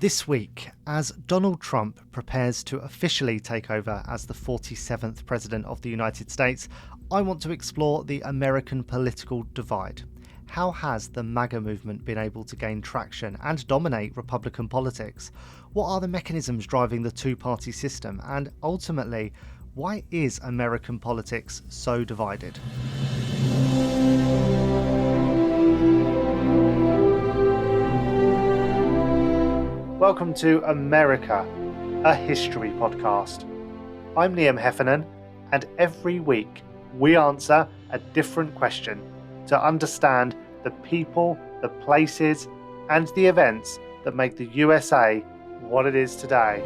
This week, as Donald Trump prepares to officially take over as the 47th President of the United States, I want to explore the American political divide. How has the MAGA movement been able to gain traction and dominate Republican politics? What are the mechanisms driving the two-party system? And ultimately, why is American politics so divided? Welcome to America, a history podcast. I'm Liam Heffernan, and every week we answer a different question to understand the people, the places, and the events that make the USA what it is today.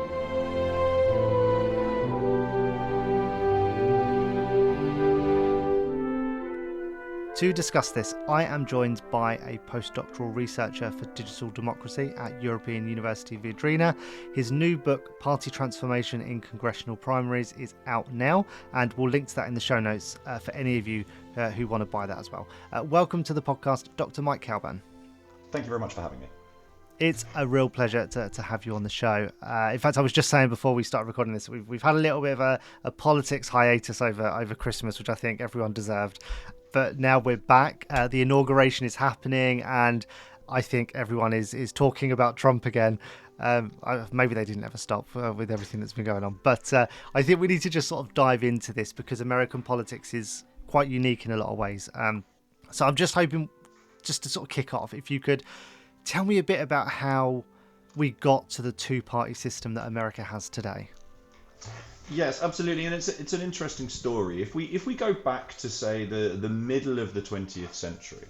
To discuss this, I am joined by a postdoctoral researcher for digital democracy at European University Viadrina. His new book, Party Transformation in Congressional Primaries, is out now, and we'll link to that in the show notes for any of you who want to buy that as well. Welcome to the podcast, Dr. Mike Cowburn. Thank you very much for having me. It's a real pleasure to have you on the show. In fact, I was just saying before we started recording this, we've had a little bit of a politics hiatus over Christmas, which I think everyone deserved. But now we're back. The inauguration is happening, and I think everyone is talking about Trump again. Maybe they didn't ever stop with everything that's been going on. But I think we need to just sort of dive into this because American politics is quite unique in a lot of ways. So I'm just hoping, just to sort of kick off, if you could tell me a bit about how we got to the two-party system that America has today. Yes, absolutely, and it's an interesting story. If we go back to say the middle of the 20th century,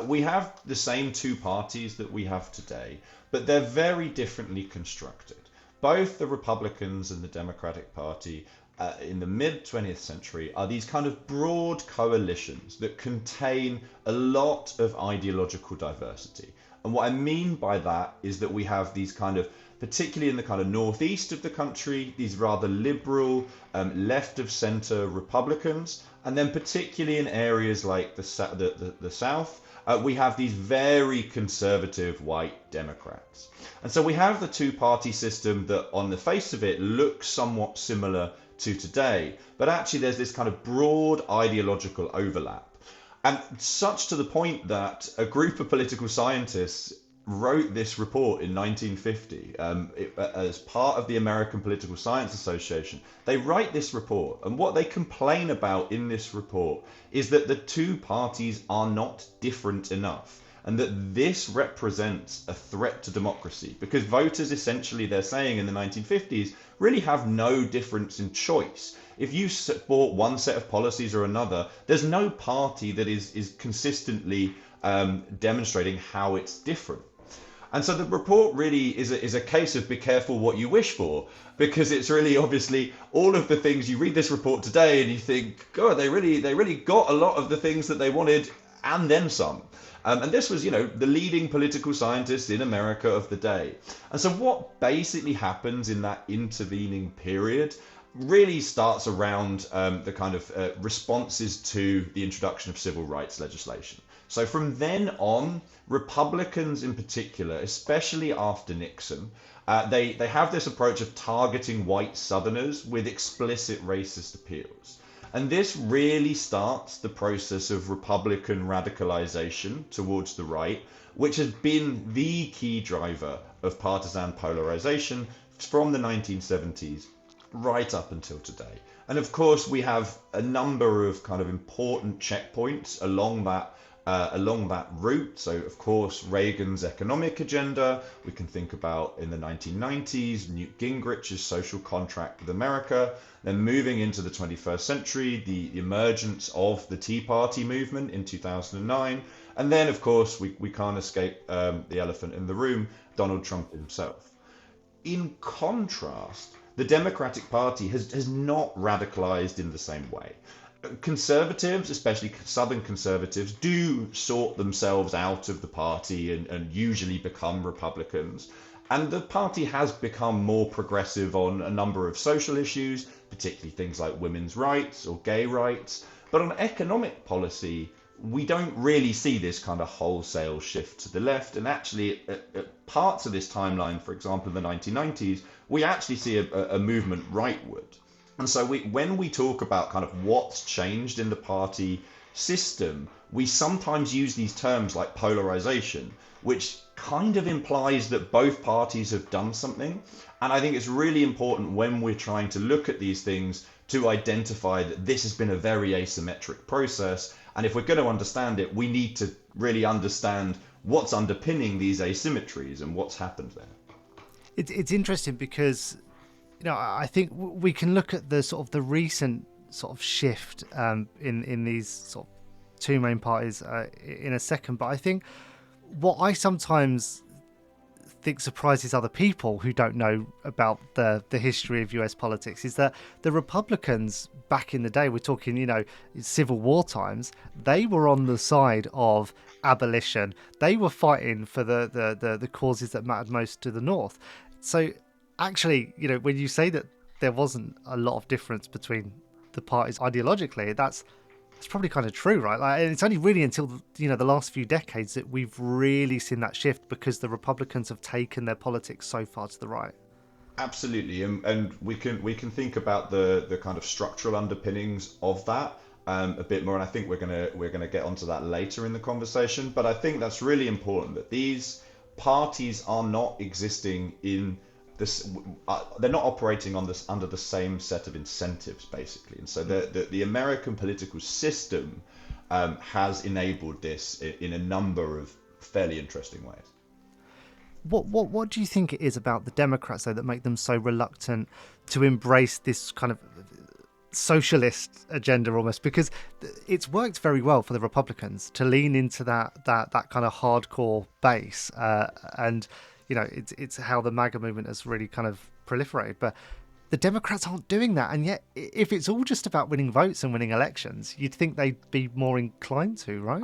we have the same two parties that we have today, but they're very differently constructed. Both the Republicans and the Democratic Party in the mid 20th century are these kind of broad coalitions that contain a lot of ideological diversity. And what I mean by that is that we have these kind of, particularly in the kind of northeast of the country, these rather liberal, left of centre Republicans, and then particularly in areas like the South, we have these very conservative white Democrats. And so we have the two-party system that on the face of it looks somewhat similar to today, but actually there's this kind of broad ideological overlap. And such to the point that a group of political scientists wrote this report in 1950 as part of the American Political Science Association. They write this report, and what they complain about in this report is that the two parties are not different enough, and that this represents a threat to democracy, because voters, essentially, they're saying in the 1950s, really have no difference in choice. If you support one set of policies or another, there's no party that is consistently demonstrating how it's different. And so the report really is a case of be careful what you wish for, because it's really obviously all of the things you read this report today and you think, God, they really got a lot of the things that they wanted and then some. And this was, the leading political scientists in America of the day. And so what basically happens in that intervening period really starts around the kind of responses to the introduction of civil rights legislation. So from then on, Republicans in particular, especially after Nixon, they have this approach of targeting white Southerners with explicit racist appeals. And this really starts the process of Republican radicalization towards the right, which has been the key driver of partisan polarization from the 1970s right up until today. And of course, we have a number of kind of important checkpoints along that route. So of course, Reagan's economic agenda, we can think about in the 1990s, Newt Gingrich's social contract with America, then moving into the 21st century, the emergence of the Tea Party movement in 2009. And then of course, we can't escape the elephant in the room, Donald Trump himself. In contrast, the Democratic Party has not radicalized in the same way. Conservatives, especially Southern conservatives, do sort themselves out of the party and usually become Republicans. And the party has become more progressive on a number of social issues, particularly things like women's rights or gay rights. But on economic policy, we don't really see this kind of wholesale shift to the left. And actually, parts of this timeline, for example, in the 1990s, we actually see a movement rightward. And so when we talk about kind of what's changed in the party system, we sometimes use these terms like polarization, which kind of implies that both parties have done something. And I think it's really important when we're trying to look at these things to identify that this has been a very asymmetric process. And if we're going to understand it, we need to really understand what's underpinning these asymmetries and what's happened there. It's interesting because, I think we can look at the sort of the recent sort of shift in these sort of two main parties in a second. But I think what I sometimes think surprises other people who don't know about the history of US politics is that the Republicans back in the day, we're talking, Civil War times, they were on the side of abolition. They were fighting for the causes that mattered most to the North. So actually, when you say that there wasn't a lot of difference between the parties ideologically, that's probably kind of true, right? Like, it's only really until the last few decades that we've really seen that shift because the Republicans have taken their politics so far to the right. Absolutely, and we can think about the kind of structural underpinnings of that a bit more, and I think we're gonna get onto that later in the conversation. But I think that's really important that these parties are not existing in this. They're not operating on this under the same set of incentives, basically, and so the American political system has enabled this in a number of fairly interesting ways. What do you think it is about the Democrats, though, that make them so reluctant to embrace this kind of socialist agenda almost? Because it's worked very well for the Republicans to lean into that kind of hardcore base, and it's how the MAGA movement has really kind of proliferated. But the Democrats aren't doing that, and yet if it's all just about winning votes and winning elections, you'd think they'd be more inclined to, right?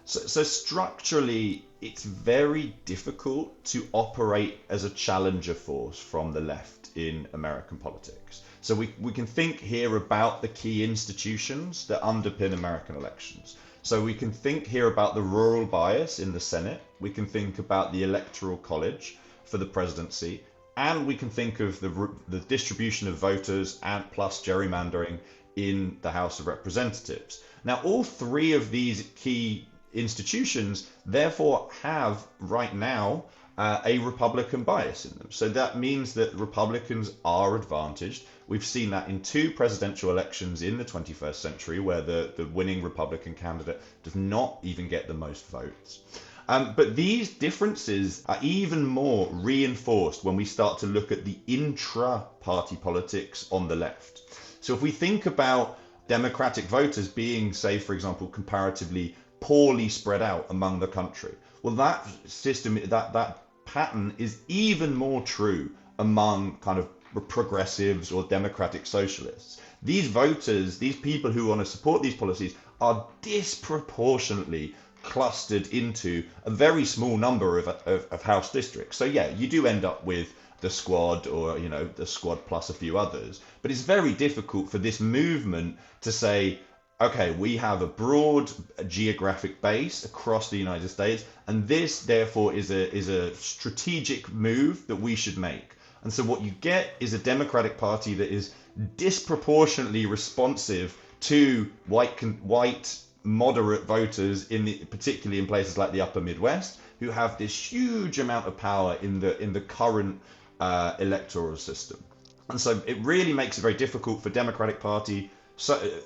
So structurally, it's very difficult to operate as a challenger force from the left in American politics. So we can think here about the key institutions that underpin American elections. So we can think here about the rural bias in the Senate. We can think about the Electoral College for the presidency. And we can think of the distribution of voters and plus gerrymandering in the House of Representatives. Now, all three of these key institutions therefore have right now a Republican bias in them. So that means that Republicans are advantaged. We've seen that in two presidential elections in the 21st century where the winning Republican candidate does not even get the most votes. But these differences are even more reinforced when we start to look at the intra-party politics on the left. So if we think about Democratic voters being, say, for example, comparatively poorly spread out among the country, well, that system, that pattern is even more true among kind of progressives or democratic socialists. These voters, these people who want to support these policies, are disproportionately clustered into a very small number of House districts. So yeah, you do end up with the Squad or the Squad plus a few others, but it's very difficult for this movement to say, okay, we have a broad geographic base across the United States, and this therefore is a strategic move that we should make. And so what you get is a Democratic Party that is disproportionately responsive to white moderate voters particularly in places like the Upper Midwest, who have this huge amount of power in the current electoral system. And so it really makes it very difficult for Democratic Party,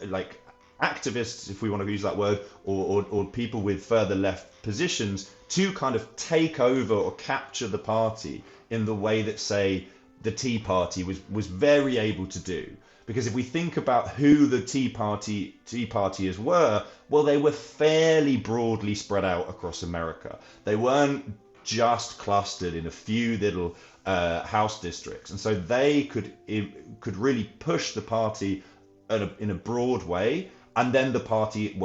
like activists, if we want to use that word, or people with further left positions, to kind of take over or capture the party in the way that, say, the Tea Party was very able to do. Because if we think about who the Tea Partiers were, well, they were fairly broadly spread out across America. They weren't just clustered in a few little House districts, and so they could really push the party in a broad way. And then the party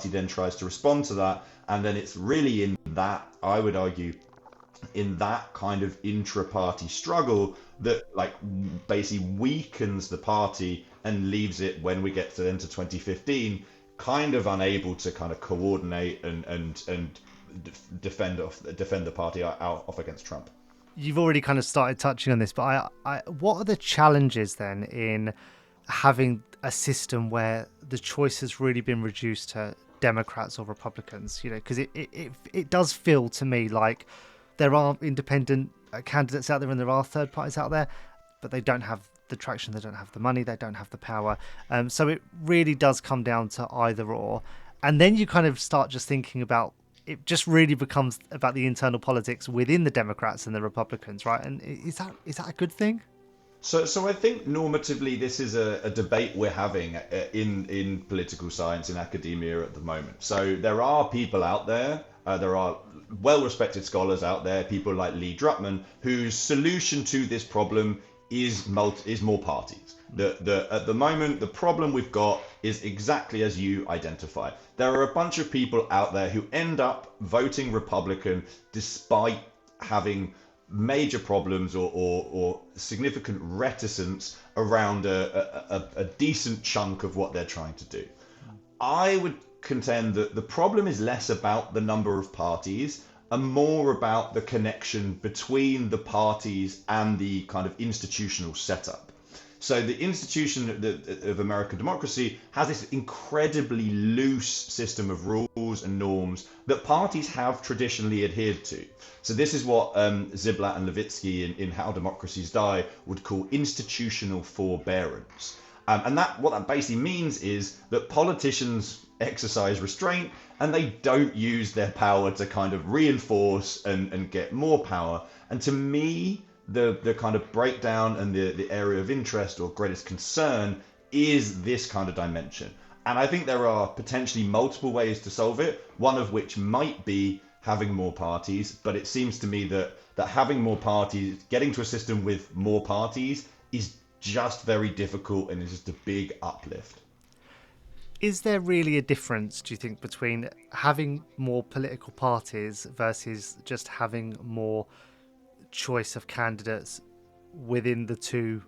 then tries to respond to that, and then it's really in that, I would argue, in that kind of intra-party struggle that basically weakens the party and leaves it, when we get into 2015, kind of unable to kind of coordinate and defend the party out off against Trump. You've already kind of started touching on this, but what are the challenges then in having a system where the choice has really been reduced to Democrats or Republicans? You know, because it does feel to me like there are independent candidates out there and there are third parties out there, but they don't have the traction, they don't have the money, they don't have the power. So it really does come down to either or. And then you kind of start just thinking about, it just really becomes about the internal politics within the Democrats and the Republicans, right? And is that a good thing? So I think normatively this is a debate we're having in political science, in academia at the moment. So there are people out there, there are well-respected scholars out there, people like Lee Drutman, whose solution to this problem is more parties. At the moment, the problem we've got is exactly as you identify. There are a bunch of people out there who end up voting Republican despite having major problems or significant reticence around a decent chunk of what they're trying to do. I would contend that the problem is less about the number of parties and more about the connection between the parties and the kind of institutional setup. So the institution of American democracy has this incredibly loose system of rules and norms that parties have traditionally adhered to. So this is what Ziblatt and Levitsky in How Democracies Die would call institutional forbearance. And what that basically means is that politicians exercise restraint and they don't use their power to kind of reinforce and get more power. And to me, the kind of breakdown and the area of interest or greatest concern is this kind of dimension. And I think there are potentially multiple ways to solve it, one of which might be having more parties, but it seems to me that having more parties, getting to a system with more parties is just very difficult and is just a big uplift. Is there really a difference, do you think, between having more political parties versus just having more choice of candidates within the two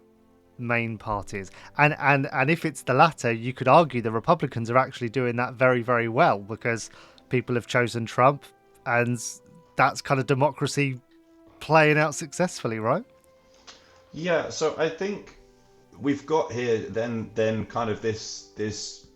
main parties? And if it's the latter, you could argue the Republicans are actually doing that very, very well because people have chosen Trump and that's kind of democracy playing out successfully, right? Yeah, so I think we've got here then kind of this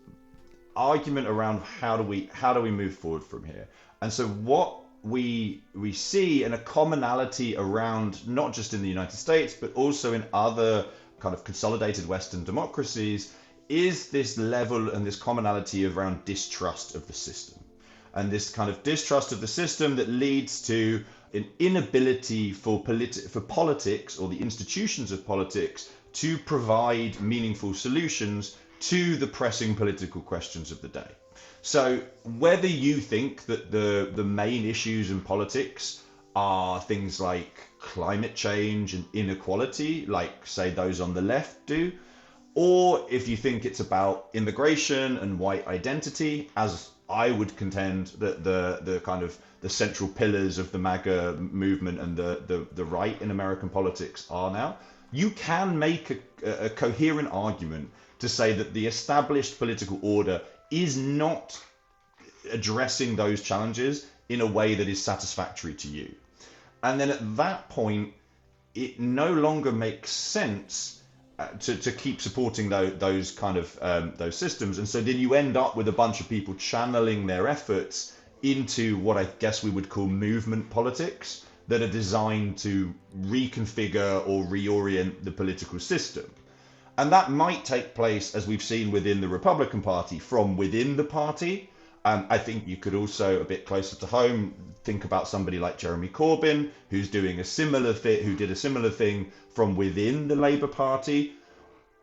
argument around how do we move forward from here. And so what we see in a commonality around, not just in the United States, but also in other kind of consolidated Western democracies, is this level and this commonality around distrust of the system. And this kind of distrust of the system that leads to an inability for politics or the institutions of politics to provide meaningful solutions to the pressing political questions of the day. So whether you think that the main issues in politics are things like climate change and inequality, like say those on the left do, or if you think it's about immigration and white identity, as I would contend that the kind of the central pillars of the MAGA movement and the right in American politics are now, you can make a coherent argument to say that the established political order is not addressing those challenges in a way that is satisfactory to you. And then at that point, it no longer makes sense to keep supporting those kind of those systems. And so then you end up with a bunch of people channeling their efforts into what I guess we would call movement politics that are designed to reconfigure or reorient the political system. And that might take place, as we've seen within the Republican Party, from within the party. I think you could also, a bit closer to home, think about somebody like Jeremy Corbyn, who's doing a similar who did a similar thing from within the Labour Party,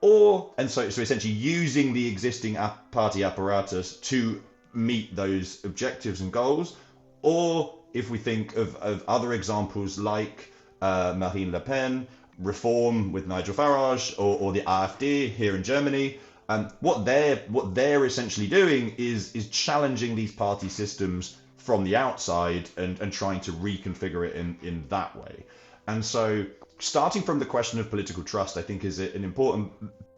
so essentially using the existing party apparatus to meet those objectives and goals. Or if we think of other examples like Marine Le Pen, Reform with Nigel Farage, or the AfD here in Germany, what they're essentially doing is challenging these party systems from the outside and trying to reconfigure it in that way. And so starting from the question of political trust, I think is an important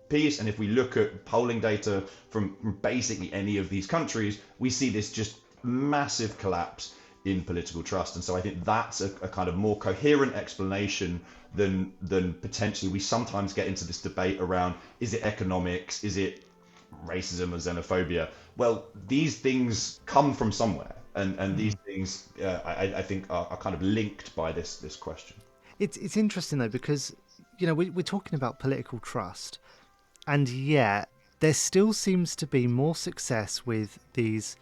piece. And if we look at polling data from basically any of these countries, we see this just massive collapse in political trust. And so I think that's a kind of more coherent explanation than potentially we sometimes get into this debate around, is it economics, is it racism or xenophobia? Well, these things come from somewhere, and these things I think are kind of linked by this question. It's interesting though, because we're talking about political trust, and yet there still seems to be more success with these.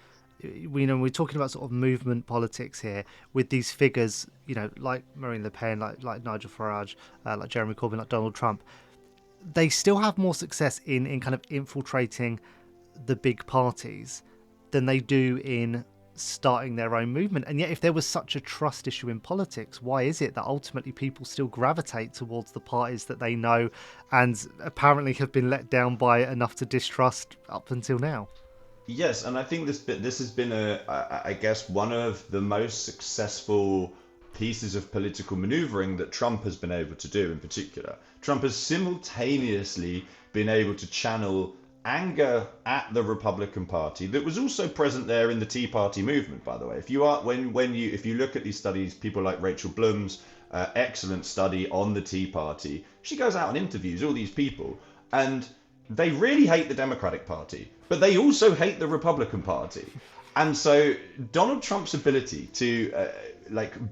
We're talking about sort of movement politics here with these figures, like Marine Le Pen, like Nigel Farage, like Jeremy Corbyn, like Donald Trump. They still have more success in kind of infiltrating the big parties than they do in starting their own movement. And yet, if there was such a trust issue in politics, why is it that ultimately people still gravitate towards the parties that they know and apparently have been let down by enough to distrust up until now? Yes, and I think this has been I guess one of the most successful pieces of political maneuvering that Trump has been able to do in particular. Trump has simultaneously been able to channel anger at the Republican Party that was also present there in the Tea Party movement, by the way. If you look at these studies, people like Rachel Bloom's excellent study on the Tea Party, she goes out and interviews all these people, and they really hate the Democratic Party, but they also hate the Republican Party. And so Donald Trump's ability to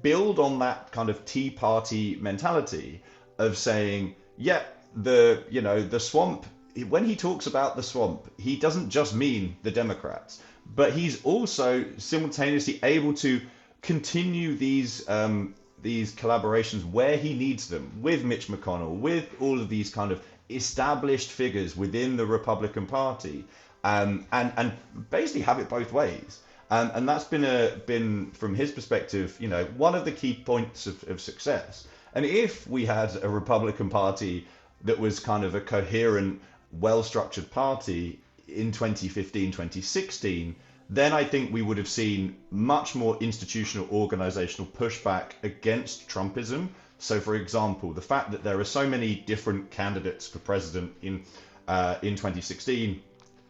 build on that kind of Tea Party mentality of saying, yeah, the swamp, when he talks about the swamp, he doesn't just mean the Democrats, but he's also simultaneously able to continue these collaborations where he needs them, with Mitch McConnell, with all of these kind of established figures within the Republican Party, and basically have it both ways. And that's been from his perspective, one of the key points of success. And if we had a Republican Party that was kind of a coherent, well-structured party in 2015, 2016, then I think we would have seen much more institutional, organizational pushback against Trumpism. So, for example, the fact that there are so many different candidates for president in 2016,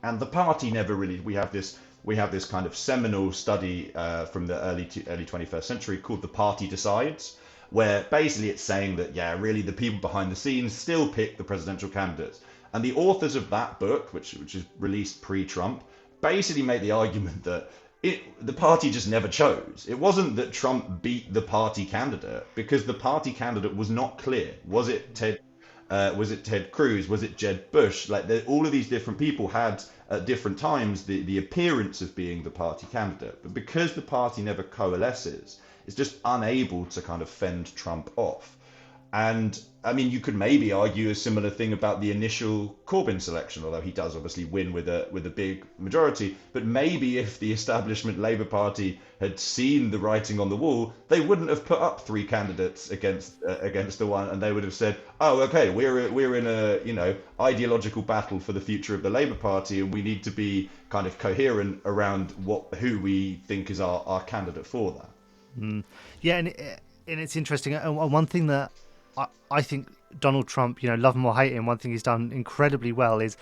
and the party never really. We have this kind of seminal study from the early 21st century called "The Party Decides," where basically it's saying that really the people behind the scenes still pick the presidential candidates. And the authors of that book, which is released pre-Trump, basically make the argument that the party just never chose. It wasn't that Trump beat the party candidate, because the party candidate was not clear. Was it Ted Cruz? Was it Jeb Bush? All of these different people had at different times the appearance of being the party candidate, but because the party never coalesces, it's just unable to kind of fend Trump off. And I mean, you could maybe argue a similar thing about the initial Corbyn selection, although he does obviously win with a big majority. But maybe if the establishment Labour Party had seen the writing on the wall, they wouldn't have put up three candidates against the one, and they would have said, "Oh, okay, we're in a ideological battle for the future of the Labour Party, and we need to be kind of coherent around who we think is our candidate for that." Yeah, and it's interesting. And one thing that I think Donald Trump, love him or hate him, one thing he's done incredibly well is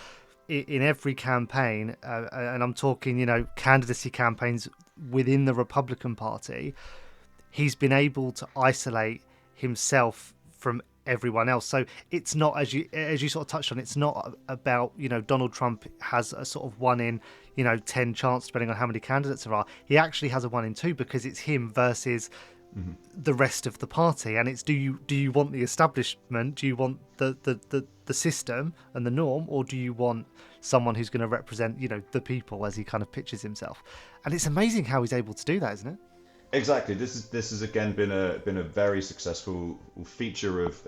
in every campaign, and I'm talking, candidacy campaigns within the Republican Party, he's been able to isolate himself from everyone else. So it's not, as you sort of touched on, it's not about, Donald Trump has a sort of 1 in 10 chance, depending on how many candidates there are. He actually has a 1 in 2 because it's him versus the rest of the party. And it's do you want the establishment, do you want the system and the norm, or do you want someone who's going to represent the people, as he kind of pitches himself? And it's amazing how he's able to do that, isn't it? Exactly. This has again been a very successful feature of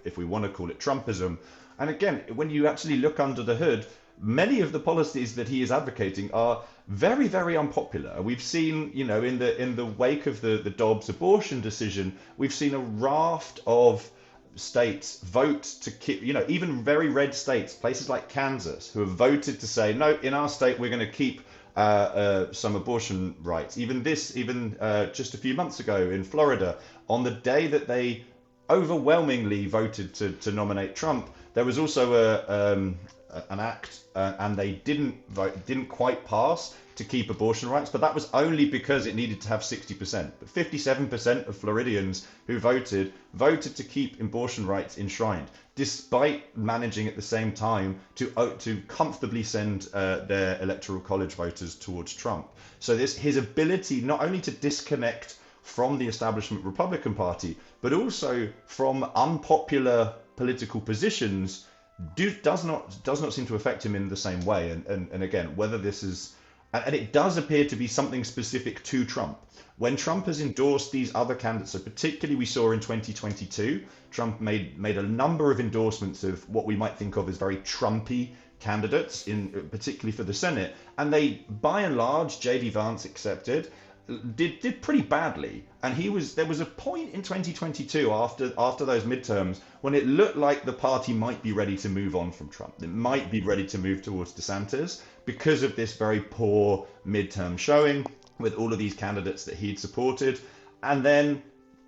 if we want to call it Trumpism. And again, when you actually look under the hood, many of the policies that he is advocating are very, very unpopular. We've seen, in the wake of the Dobbs abortion decision, we've seen a raft of states vote to keep, even very red states, places like Kansas, who have voted to say, no, in our state we're going to keep some abortion rights. Even just a few months ago in Florida, on the day that they overwhelmingly voted to nominate Trump, there was also an act, and they didn't quite pass to keep abortion rights, but that was only because it needed to have 60%. But 57% of Floridians who voted to keep abortion rights enshrined, despite managing at the same time to comfortably send their Electoral College voters towards Trump. So his ability not only to disconnect from the establishment Republican Party, but also from unpopular political positions, does not seem to affect him in the same way. And again, whether this is, and it does appear to be something specific to Trump. When Trump has endorsed these other candidates, so particularly we saw in 2022, Trump made a number of endorsements of what we might think of as very Trumpy candidates, particularly for the Senate, and they, by and large, J.D. Vance accepted, did pretty badly. And there was a point in 2022 after those midterms when it looked like the party might be ready to move on from Trump. It might be ready to move towards DeSantis because of this very poor midterm showing with all of these candidates that he'd supported. And then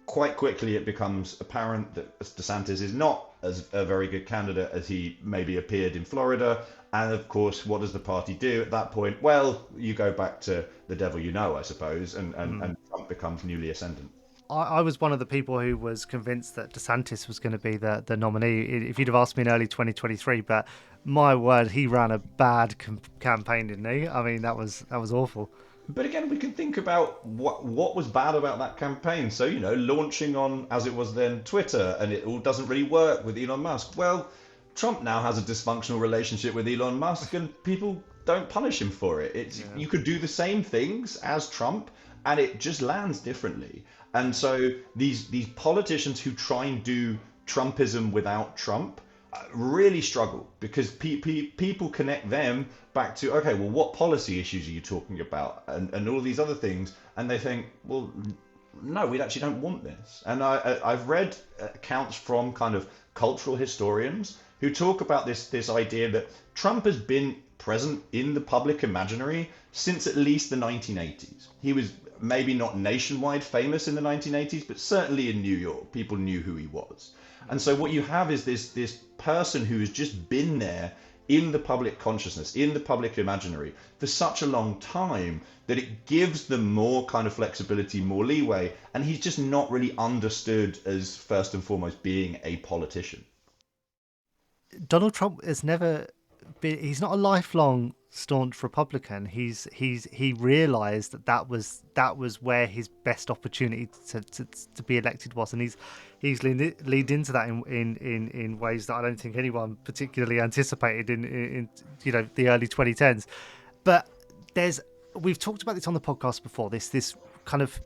quite quickly it becomes apparent that DeSantis is not as a very good candidate as he maybe appeared in Florida. And of course, what does the party do at that point? Well, you go back to the devil you know, I suppose, and Trump becomes newly ascendant. I was one of the people who was convinced that DeSantis was going to be the nominee if you'd have asked me in early 2023. But my word, he ran a bad campaign, didn't he? I mean, that was awful. But again, we can think about what was bad about that campaign. So, launching on, as it was then, Twitter, and it all doesn't really work with Elon Musk. Well, Trump now has a dysfunctional relationship with Elon Musk, and people don't punish him for it. You could do the same things as Trump, and it just lands differently. And so these politicians who try and do Trumpism without Trump really struggle, because people connect them back to, okay, well, what policy issues are you talking about, and all these other things, and they think, well, no, we actually don't want this. And I've read accounts from kind of cultural historians who talk about this idea that Trump has been present in the public imaginary since at least the 1980s. He was maybe not nationwide famous in the 1980s, but certainly in New York, people knew who he was. And so what you have is this person who has just been there in the public consciousness, in the public imaginary for such a long time that it gives them more kind of flexibility, more leeway, and he's just not really understood as first and foremost being a politician. Donald Trump has never been, he's not a lifelong staunch Republican. He realized that was where his best opportunity to be elected was, and he's leaned into that in ways that I don't think anyone particularly anticipated in the early 2010s. But we've talked about this on the podcast before, this kind of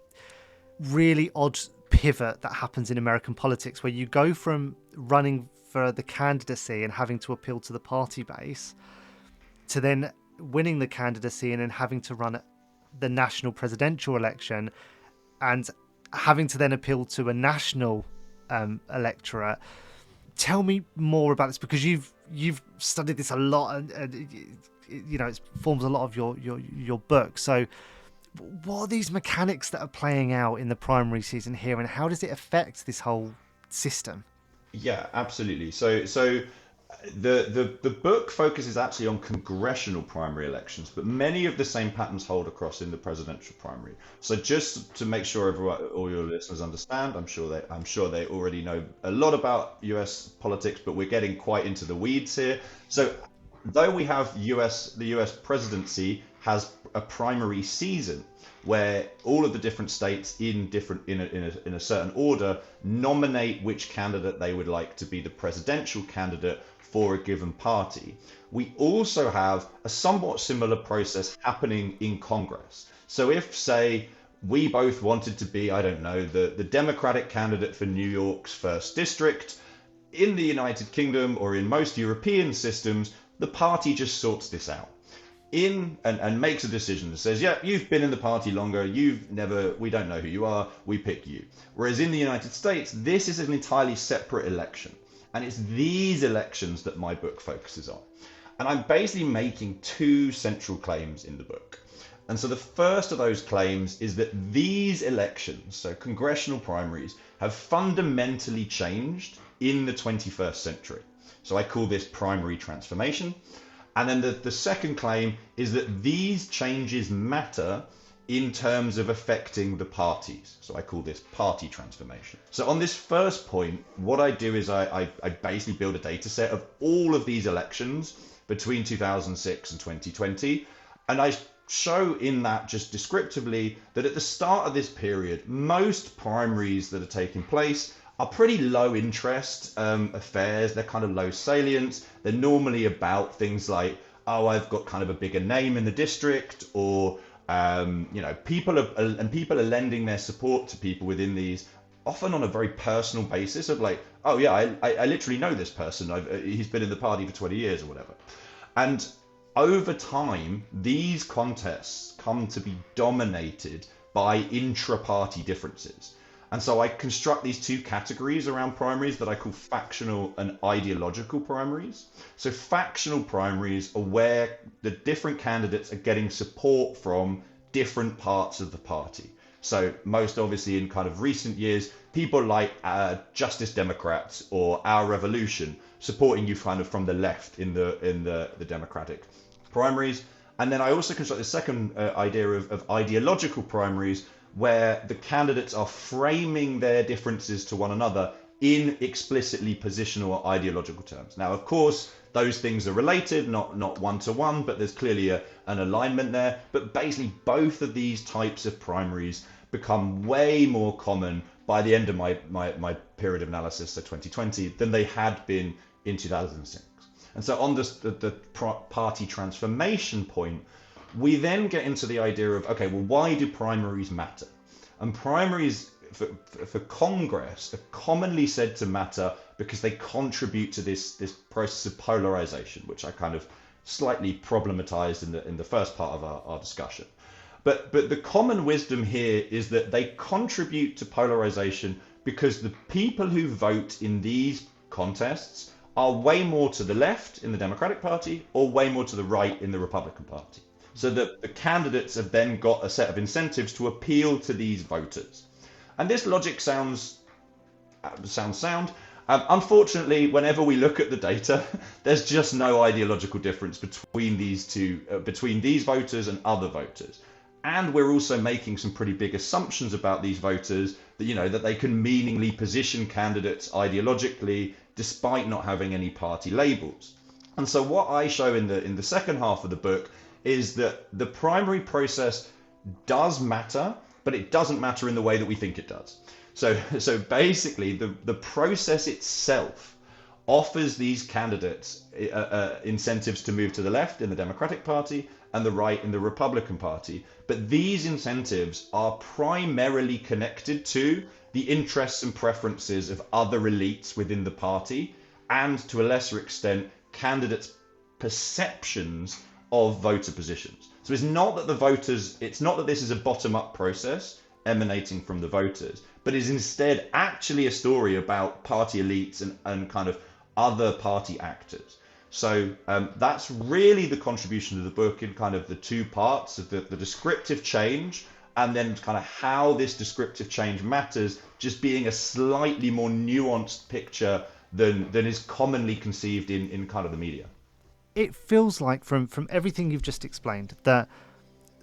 really odd pivot that happens in American politics, where you go from running for the candidacy and having to appeal to the party base to then winning the candidacy and then having to run the national presidential election and having to then appeal to a national electorate. Tell me more about this, because you've studied this a lot, and it forms a lot of your book. So what are these mechanics that are playing out in the primary season here, and how does it affect this whole system? Yeah, absolutely. So the book focuses actually on congressional primary elections, but many of the same patterns hold across in the presidential primary. So just to make sure all your listeners understand, I'm sure they already know a lot about US politics, but we're getting quite into the weeds here. So though we have the US presidency has a primary season where all of the different states in a certain order nominate which candidate they would like to be the presidential candidate for a given party. We also have a somewhat similar process happening in Congress. So if, say, we both wanted to be, I don't know, the Democratic candidate for New York's 1st district, in the United Kingdom or in most European systems, the party just sorts this out and makes a decision that says, yeah, you've been in the party longer, we don't know who you are, we pick you. Whereas in the United States, this is an entirely separate election. And it's these elections that my book focuses on. And I'm basically making two central claims in the book. And so the first of those claims is that these elections, so congressional primaries, have fundamentally changed in the 21st century. So I call this primary transformation. And then the second claim is that these changes matter in terms of affecting the parties. So I call this party transformation. So on this first point, what I do is I basically build a data set of all of these elections between 2006 and 2020. And I show in that just descriptively that at the start of this period, most primaries that are taking place are pretty low interest affairs. They're kind of low salience. They're normally about things like, oh, I've got kind of a bigger name in the district, or people are lending their support to people within these, often on a very personal basis of like, oh yeah, I literally know this person. He's been in the party for 20 years or whatever. And over time, these contests come to be dominated by intra-party differences. And so I construct these two categories around primaries that I call factional and ideological primaries. So factional primaries are where the different candidates are getting support from different parts of the party. So most obviously in kind of recent years, people like Justice Democrats or Our Revolution supporting you kind of from the left in the Democratic primaries. And then I also construct the second idea of ideological primaries, where the candidates are framing their differences to one another in explicitly positional or ideological terms. Now, of course, those things are related, not one-to-one, but there's clearly an alignment there. But basically, both of these types of primaries become way more common by the end of my period of analysis, so 2020, than they had been in 2006. And so on the party transformation point, we then get into the idea of, okay, well, why do primaries matter? And primaries for Congress are commonly said to matter because they contribute to this process of polarization, which I kind of slightly problematized in the first part of our discussion. But the common wisdom here is that they contribute to polarization because the people who vote in these contests are way more to the left in the Democratic Party or way more to the right in the Republican Party. So that the candidates have then got a set of incentives to appeal to these voters. And this logic sounds sound. Unfortunately, whenever we look at the data, there's just no ideological difference between these two, between these voters and other voters. And we're also making some pretty big assumptions about these voters that, that they can meaningfully position candidates ideologically despite not having any party labels. And so what I show in the second half of the book is that the primary process does matter, but it doesn't matter in the way that we think it does. So basically, the process itself offers these candidates incentives to move to the left in the Democratic Party and the right in the Republican Party. But these incentives are primarily connected to the interests and preferences of other elites within the party, and to a lesser extent, candidates' perceptions of voter positions. So it's not that this is a bottom-up process emanating from the voters, but is instead actually a story about party elites and kind of other party actors. So that's really the contribution of the book in kind of the two parts of the descriptive change, and then kind of how this descriptive change matters, just being a slightly more nuanced picture than is commonly conceived in kind of the media. It feels like from everything you've just explained that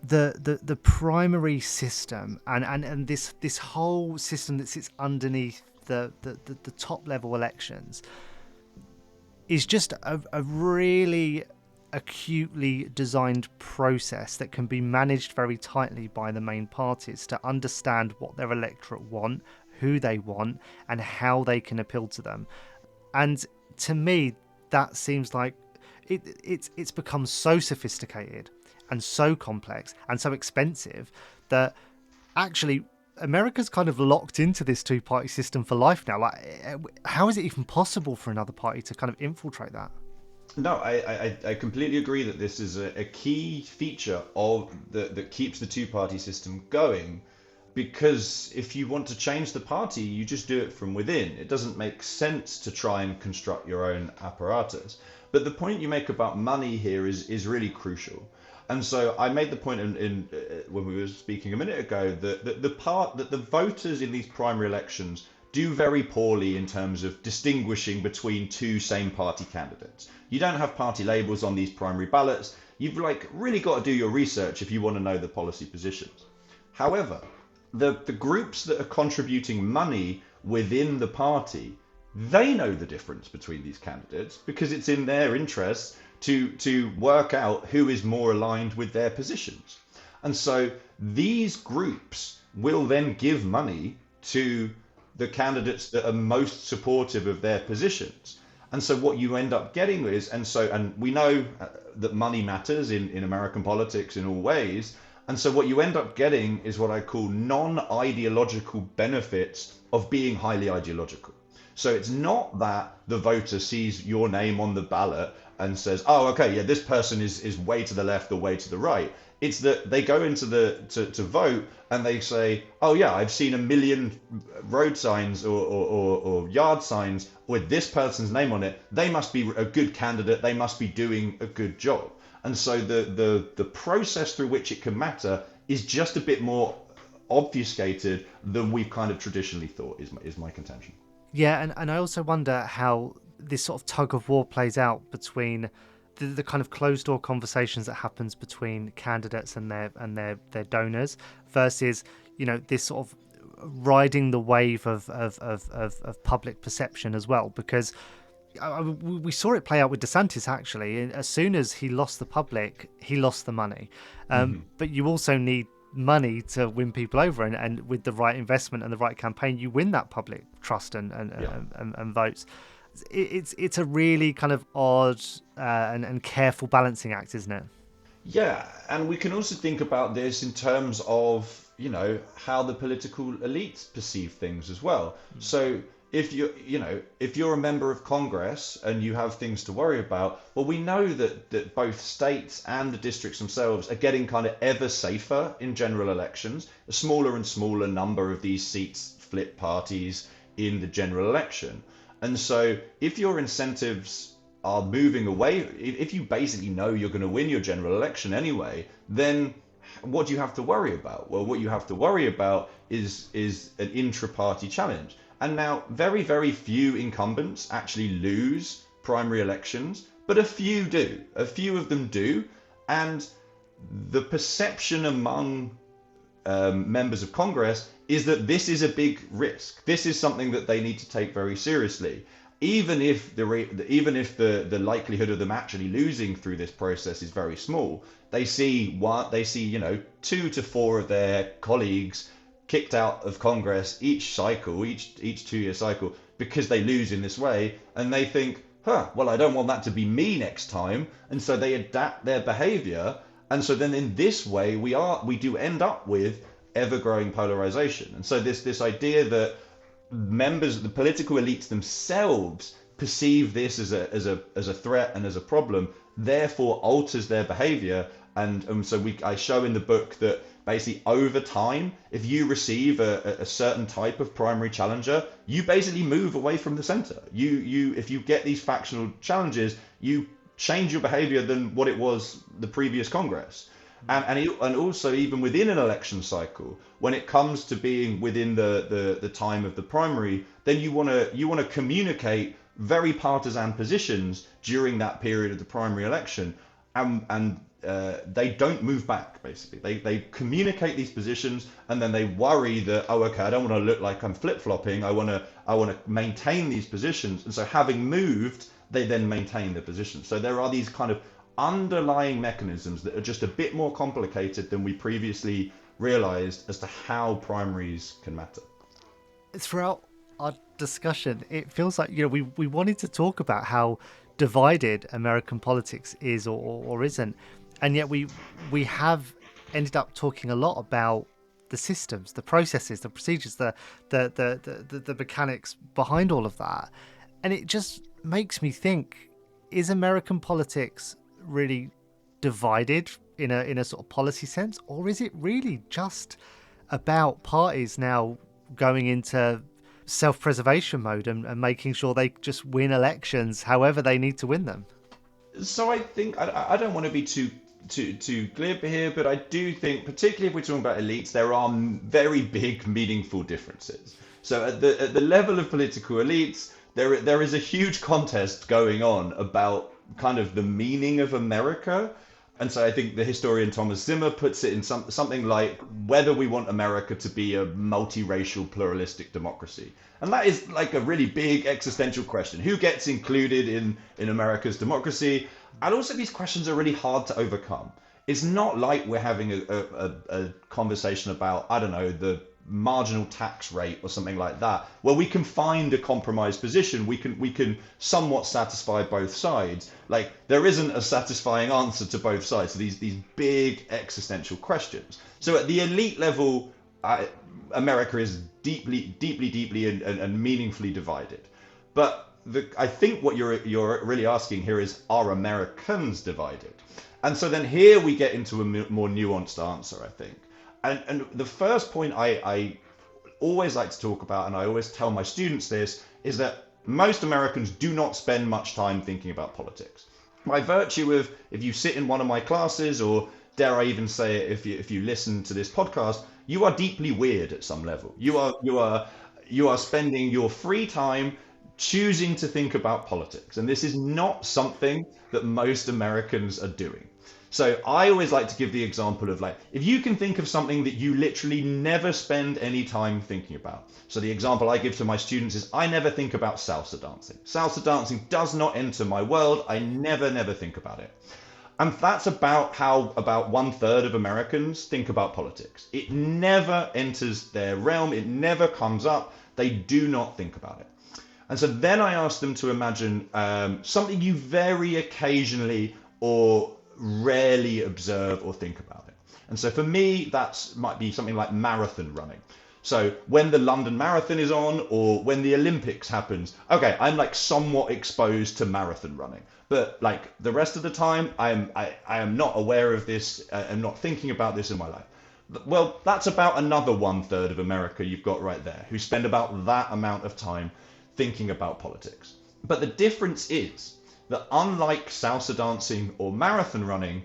the primary system and this whole system that sits underneath the top level elections is just a really acutely designed process that can be managed very tightly by the main parties to understand what their electorate want, who they want, and how they can appeal to them. And to me, that seems like it's become so sophisticated and so complex and so expensive that actually America's kind of locked into this two-party system for life now. Like, how is it even possible for another party to kind of infiltrate that? No, I completely agree that this is a key feature that keeps the two-party system going. Because if you want to change the party, you just do it from within. It doesn't make sense to try and construct your own apparatus. But the point you make about money here is really crucial. And so I made the point when we were speaking a minute ago that the voters in these primary elections do very poorly in terms of distinguishing between two same party candidates. You don't have party labels on these primary ballots. You've really got to do your research if you want to know the policy positions. However, the groups that are contributing money within the party, they know the difference between these candidates because it's in their interests to work out who is more aligned with their positions. And so these groups will then give money to the candidates that are most supportive of their positions. And so what you end up getting is, and we know that money matters in American politics in all ways. And so what you end up getting is what I call non-ideological benefits of being highly ideological. So it's not that the voter sees your name on the ballot and says, oh, okay, yeah, this person is way to the left or way to the right. It's that they go into to vote and they say, oh yeah, I've seen 1 million road signs or yard signs with this person's name on it. They must be a good candidate. They must be doing a good job. And so the process through which it can matter is just a bit more obfuscated than we've kind of traditionally thought, is my contention. Yeah, and I also wonder how this sort of tug of war plays out between the kind of closed door conversations that happens between candidates and their donors versus, you know, this sort of riding the wave of public perception as well, because we saw it play out with DeSantis actually. As soon as he lost the public, he lost the money. But you also need money to win people over, and with the right investment and the right campaign, you win that public trust and votes. It's a really kind of odd and careful balancing act, isn't it? Yeah, and we can also think about this in terms of, you know, how the political elites perceive things as well. So if you're a member of Congress and you have things to worry about, well, we know that both states and the districts themselves are getting kind of ever safer in general elections. A smaller and smaller number of these seats flip parties in the general election. And so if your incentives are moving away, if you basically know you're going to win your general election anyway, then what do you have to worry about? Well, what you have to worry about is an intra-party challenge. And now very, very few incumbents actually lose primary elections, but a few do. A few of them do. And the perception among members of Congress is that this is a big risk. This is something that they need to take very seriously. Even if the likelihood of them actually losing through this process is very small, they see 2 to 4 of their colleagues kicked out of Congress each 2-year cycle because they lose in this way, and they think, well, I don't want that to be me next time, and so they adapt their behavior. And so then in this way we do end up with ever-growing polarization. And so this idea that members, the political elites themselves, perceive this as a threat and as a problem, therefore alters their behavior. And so I show in the book that basically over time, if you receive a certain type of primary challenger, you basically move away from the center. If you get these factional challenges, you change your behavior than what it was the previous Congress. And also even within an election cycle, when it comes to being within the time of the primary, then you want to communicate very partisan positions during that period of the primary election, and they don't move back. Basically, they communicate these positions, and then they worry that, oh, okay, I don't want to look like I'm flip-flopping. I want to maintain these positions, and so having moved, they then maintain the position. So there are these kind of underlying mechanisms that are just a bit more complicated than we previously realized as to how primaries can matter. Throughout our discussion, it feels like, you know, we wanted to talk about how divided American politics is or isn't, and yet we have ended up talking a lot about the systems, the processes, the procedures, the mechanics behind all of that. And it just makes me think, is American politics really divided in a sort of policy sense, or is it really just about parties now going into self-preservation mode and making sure they just win elections however they need to win them? So I think I don't want to be too glib here, but I do think, particularly if we're talking about elites, there are very big, meaningful differences. So at the level of political elites, there is a huge contest going on about kind of the meaning of America. And so I think the historian Thomas Zimmer puts it in something like whether we want America to be a multiracial, pluralistic democracy. And that is like a really big existential question. Who gets included in America's democracy? And also these questions are really hard to overcome. It's not like we're having a conversation about, I don't know, the marginal tax rate or something like that, where we can find a compromise position. We can somewhat satisfy both sides. Like there isn't a satisfying answer to both sides to these big existential questions. So at the elite level, America is deeply and meaningfully divided. But I think what you're really asking here is, are Americans divided? And so then here we get into a more nuanced answer, I think. And the first point I always like to talk about, and I always tell my students this, is that most Americans do not spend much time thinking about politics. By virtue of, if you sit in one of my classes, or dare I even say it, if you listen to this podcast, you are deeply weird at some level. You are spending your free time choosing to think about politics, and this is not something that most Americans are doing. So I always like to give the example of, like, if you can think of something that you literally never spend any time thinking about. So the example I give to my students is, I never think about salsa dancing. Salsa dancing does not enter my world. I never think about it. And that's about how about 1/3 of Americans think about politics. It never enters their realm. It never comes up. They do not think about it. And so then I ask them to imagine something you very occasionally or rarely observe or think about it. And so for me, might be something like marathon running. So when the London Marathon is on, or when the Olympics happens, okay, I'm like somewhat exposed to marathon running. But like the rest of the time, I am not aware of this. I'm not thinking about this in my life. Well, that's about another 1/3 of America you've got right there, who spend about that amount of time thinking about politics. But the difference is that unlike salsa dancing or marathon running,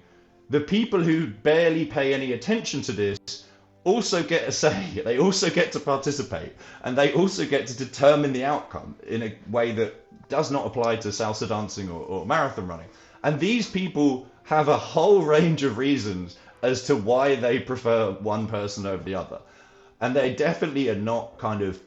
the people who barely pay any attention to this also get a say. They also get to participate, and they also get to determine the outcome in a way that does not apply to salsa dancing or marathon running. And these people have a whole range of reasons as to why they prefer one person over the other. And they definitely are not kind of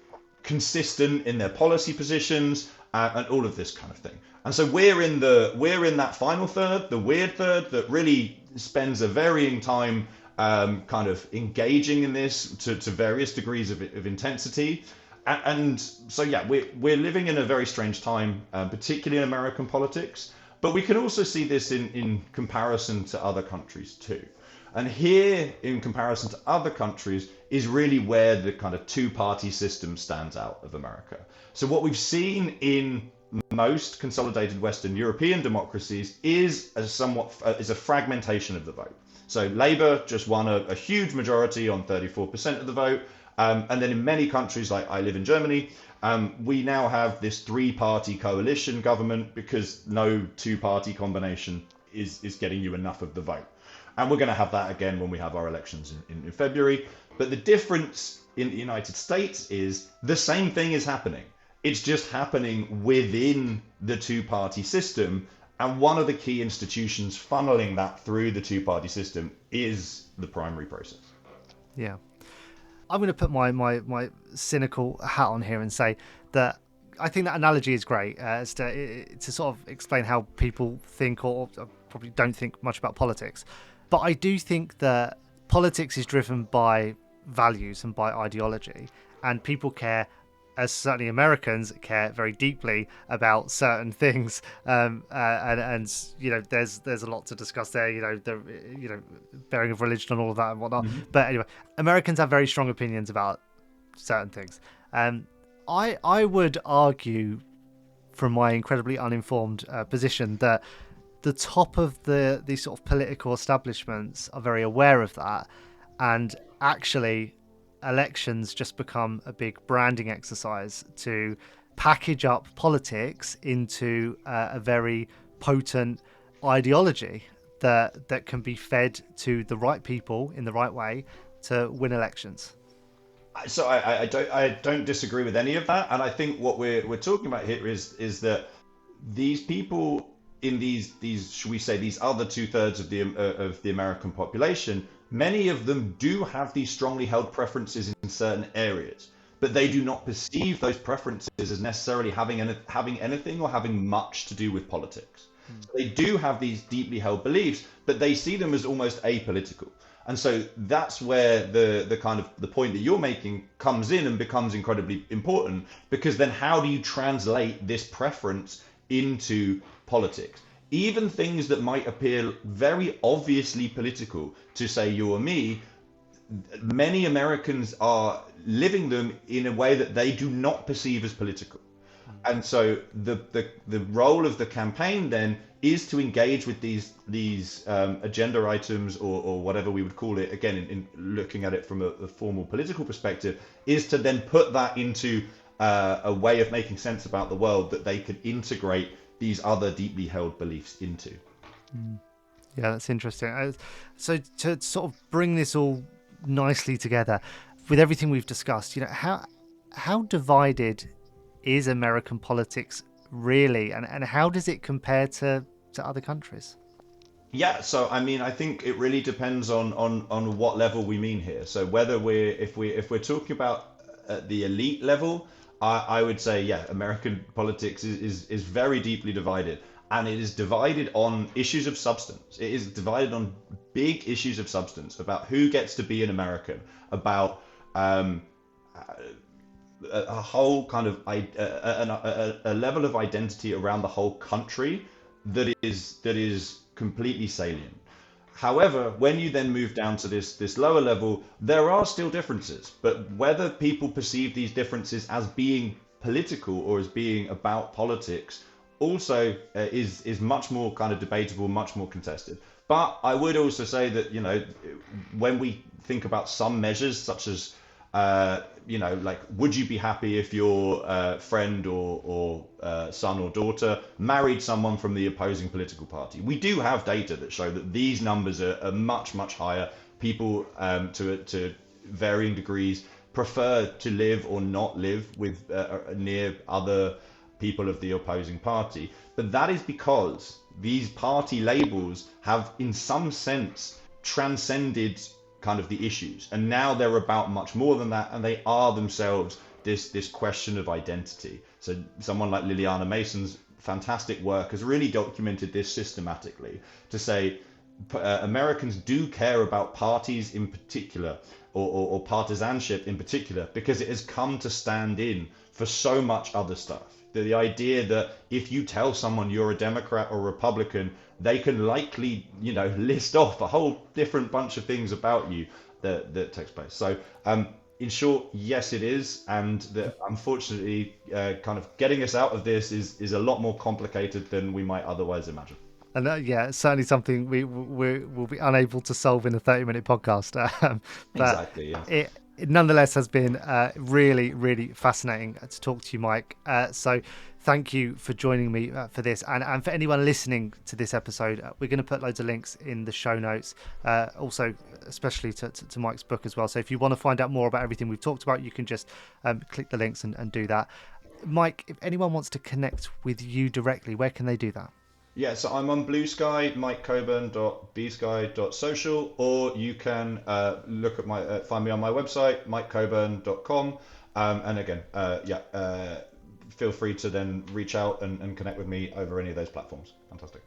consistent in their policy positions and all of this kind of thing. And so we're in that final third, the weird third, that really spends a varying time kind of engaging in this to various degrees of intensity. And so yeah, we're living in a very strange time, particularly in American politics. But we can also see this in comparison to other countries too. And here, in comparison to other countries, is really where the kind of two-party system stands out of America. So what we've seen in most consolidated Western European democracies is a fragmentation of the vote. So Labour just won a huge majority on 34% of the vote. And then in many countries, like I live in Germany, we now have this three-party coalition government because no two-party combination is getting you enough of the vote. And we're going to have that again when we have our elections in February. But the difference in the United States is the same thing is happening. It's just happening within the two-party system. And one of the key institutions funneling that through the two-party system is the primary process. Yeah. I'm going to put my cynical hat on here and say that I think that analogy is great as to sort of explain how people think or probably don't think much about politics. But I do think that politics is driven by values and by ideology, and people care, as certainly Americans care very deeply about certain things, and you know there's a lot to discuss there, the bearing of religion and all of that and whatnot. Mm-hmm. But anyway, Americans have very strong opinions about certain things. I would argue, from my incredibly uninformed position, that the top of the sort of political establishments are very aware of that, and actually elections just become a big branding exercise to package up politics into a very potent ideology that can be fed to the right people in the right way to win elections. So I don't disagree with any of that, and I think what we're talking about here is that these people in these should we say these other two-thirds of the American population, many of them do have these strongly held preferences in certain areas, but they do not perceive those preferences as necessarily having anything or having much to do with politics. So they do have these deeply held beliefs, but they see them as almost apolitical. And so that's where the kind of the point that you're making comes in and becomes incredibly important, because then how do you translate this preference into politics? Even things that might appear very obviously political to say you or me, many Americans are living them in a way that they do not perceive as political. And so the role of the campaign then is to engage with these agenda items, or whatever we would call it, again in looking at it from a formal political perspective, is to then put that into a way of making sense about the world that they could integrate these other deeply held beliefs into. Yeah, that's interesting. So to sort of bring this all nicely together with everything we've discussed, how divided is American politics really, and how does it compare to other countries? Yeah, so I mean, I think it really depends on what level we mean here. So whether if we're talking about at the elite level, I would say, yeah, American politics is very deeply divided, and it is divided on issues of substance. It is divided on big issues of substance about who gets to be an American, about a whole kind of a level of identity around the whole country that is completely salient. However, when you then move down to this lower level, there are still differences, but whether people perceive these differences as being political or as being about politics also is much more kind of debatable, much more contested. But I would also say that, when we think about some measures such as like, would you be happy if your friend or son or daughter married someone from the opposing political party? We do have data that show that these numbers are much, much higher. People, to varying degrees, prefer to live or not live with near other people of the opposing party. But that is because these party labels have, in some sense, transcended kind of the issues, and now they're about much more than that, and they are themselves this question of identity. So someone like Liliana Mason's fantastic work has really documented this systematically to say Americans do care about parties in particular, or partisanship in particular, because it has come to stand in for so much other stuff. The idea that if you tell someone you're a Democrat or Republican, they can likely, list off a whole different bunch of things about you that takes place. So, in short, yes, it is, and that unfortunately, kind of getting us out of this is a lot more complicated than we might otherwise imagine. And yeah, it's certainly something we will be unable to solve in a 30-minute podcast. But Exactly, yeah. it nonetheless has been really, really fascinating to talk to you, Mike. So thank you for joining me for this. And for anyone listening to this episode, we're going to put loads of links in the show notes, also especially to Mike's book as well. So if you want to find out more about everything we've talked about, you can just click the links and do that. Mike, if anyone wants to connect with you directly, where can they do that? Yeah, so I'm on Blue Sky, mikecoburn.bsky.social, or you can look at find me on my website, mikecoburn.com. And again, feel free to then reach out and connect with me over any of those platforms. Fantastic.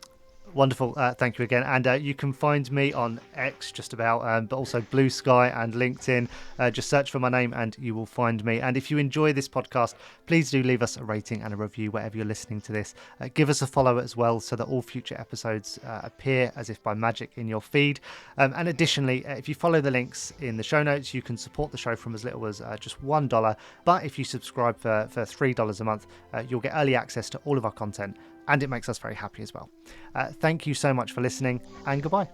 Wonderful. Thank you again. And you can find me on X just about, but also Blue Sky and LinkedIn. Just search for my name and you will find me. And if you enjoy this podcast, please do leave us a rating and a review wherever you're listening to this. Give us a follow as well so that all future episodes appear as if by magic in your feed. And additionally, if you follow the links in the show notes, you can support the show from as little as just $1. But if you subscribe for $3 a month, you'll get early access to all of our content. And it makes us very happy as well. Thank you so much for listening, and goodbye.